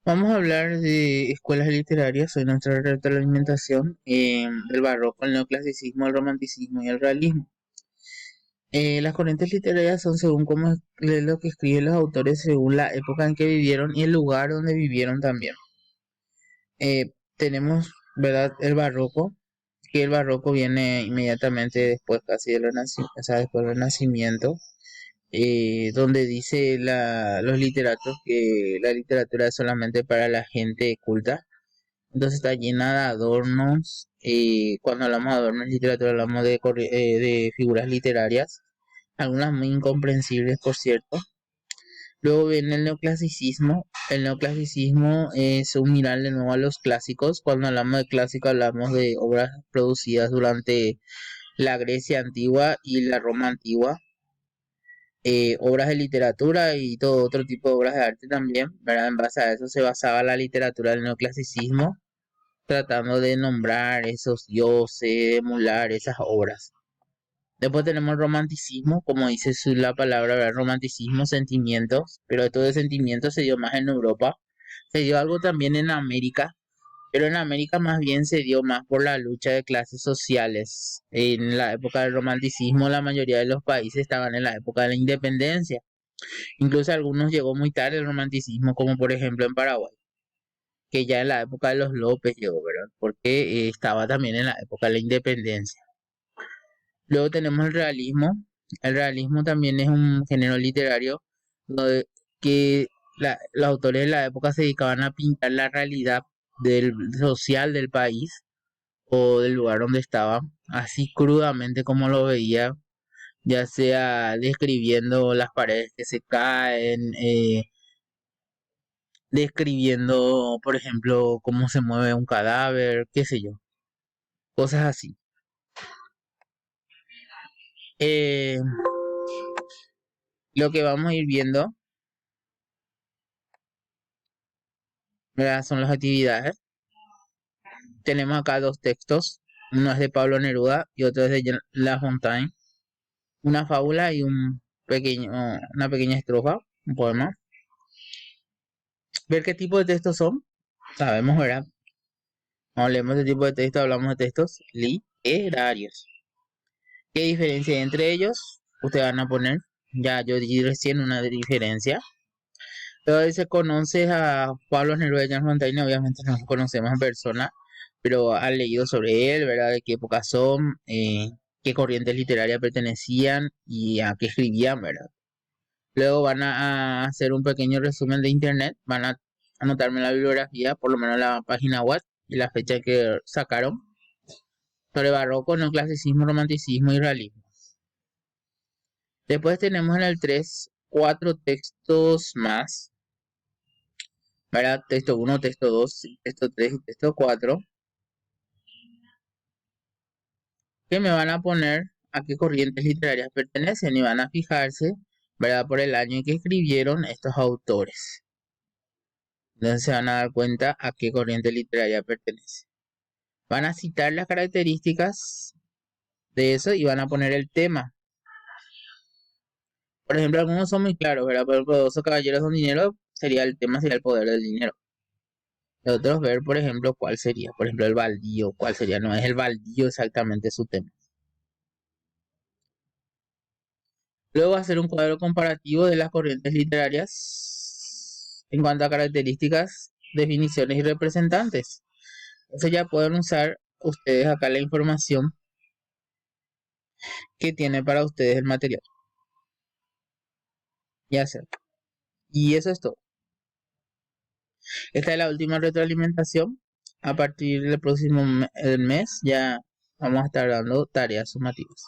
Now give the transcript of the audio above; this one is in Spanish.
Vamos a hablar de escuelas literarias en nuestra retroalimentación, el barroco, el neoclasicismo, el romanticismo y el realismo. Las corrientes literarias son según cómo es lo que escriben los autores según la época en que vivieron y el lugar donde vivieron también. Tenemos, ¿verdad?, el barroco, que el barroco viene inmediatamente después casi del Renacimiento, o sea, después del Renacimiento, donde dice los literatos que la literatura es solamente para la gente culta. Entonces está llena de adornos. Cuando hablamos de adornos en literatura hablamos de figuras literarias, algunas muy incomprensibles, por cierto. Luego viene el neoclasicismo. El neoclasicismo es un mirar de nuevo a los clásicos. Cuando hablamos de clásico hablamos de obras producidas durante la Grecia antigua y la Roma antigua. Obras de literatura y todo otro tipo de obras de arte también, ¿verdad? En base a eso se basaba la literatura del neoclasicismo, tratando de nombrar esos dioses, emular esas obras. Después tenemos el romanticismo, como dice la palabra, ¿verdad? Romanticismo, sentimientos, pero todo de sentimientos se dio más en Europa, se dio algo también en América, pero en América más bien se dio más por la lucha de clases sociales. En la época del romanticismo la mayoría de los países estaban en la época de la independencia, incluso algunos llegó muy tarde el romanticismo, como por ejemplo en Paraguay, que ya en la época de los López llegó, ¿verdad? Porque estaba también en la época de la independencia. Luego tenemos el realismo. El realismo también es un género literario donde que los autores de la época se dedicaban a pintar la realidad social del país o del lugar donde estaban, así crudamente como lo veía, ya sea describiendo las paredes que se caen, describiendo, por ejemplo, cómo se mueve un cadáver, qué sé yo, cosas así. Eh, lo que vamos a ir viendo, ¿verdad?, son las actividades. Tenemos acá dos textos, uno es de Pablo Neruda y otro es de La Fontaine, una fábula y una pequeña estrofa, un poema. Ver qué tipo de textos son, sabemos, ¿verdad? Cuando hablemos de tipo de texto, hablamos de textos literarios. ¿Qué diferencia hay entre ellos? Ustedes van a poner, ya yo di recién una diferencia. Entonces se conoce a Pablo Neruda y Jean Fontaine, obviamente no lo conocemos en persona, pero han leído sobre él, ¿verdad? De qué época son, qué corrientes literarias pertenecían y a qué escribían, ¿verdad? Luego van a hacer un pequeño resumen de internet, van a anotarme la bibliografía, por lo menos la página web y la fecha que sacaron, sobre barroco, neoclasicismo, romanticismo y realismo. Después tenemos en el 3 4 textos más, ¿verdad? Texto 1, texto 2, texto 3 y texto 4, que me van a poner a qué corrientes literarias pertenecen y van a fijarse, ¿verdad?, por el año en que escribieron estos autores. Entonces se van a dar cuenta a qué corriente literaria pertenece. Van a citar las características de eso y van a poner el tema. Por ejemplo, algunos son muy claros, ¿verdad? Por ejemplo, 12 caballeros con dinero sería el tema, sería el poder del dinero. De otros ver, por ejemplo, cuál sería, por ejemplo, el baldío, cuál sería, no es el baldío exactamente su tema. Luego hacer un cuadro comparativo de las corrientes literarias en cuanto a características, definiciones y representantes. Entonces ya pueden usar ustedes acá la información que tiene para ustedes el material. Ya sé. Y eso es todo. Esta es la última retroalimentación. A partir del próximo mes ya vamos a estar dando tareas sumativas.